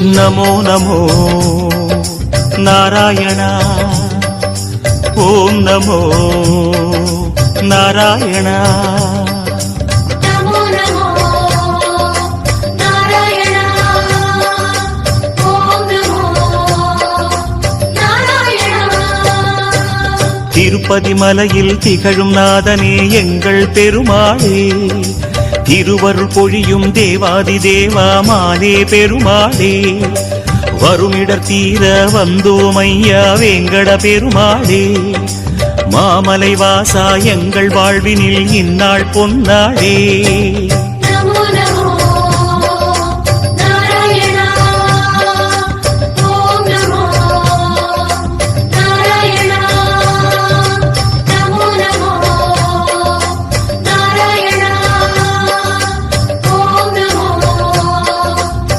நமோ நமோ நாராயணா ஓம் நமோ நாராயணா திருப்பதி மலையில் திகழும் நாதனே எங்கள் பெருமாளே திருவருள் பொழியும் தேவாதி தேவா மாலே பெருமாளே வருமிடர் தீர வந்தோம் ஐயா வேங்கட பெருமாளே மாமலை வாசா எங்கள் வாழ்வினில் இந்நாள் பொன்னாளே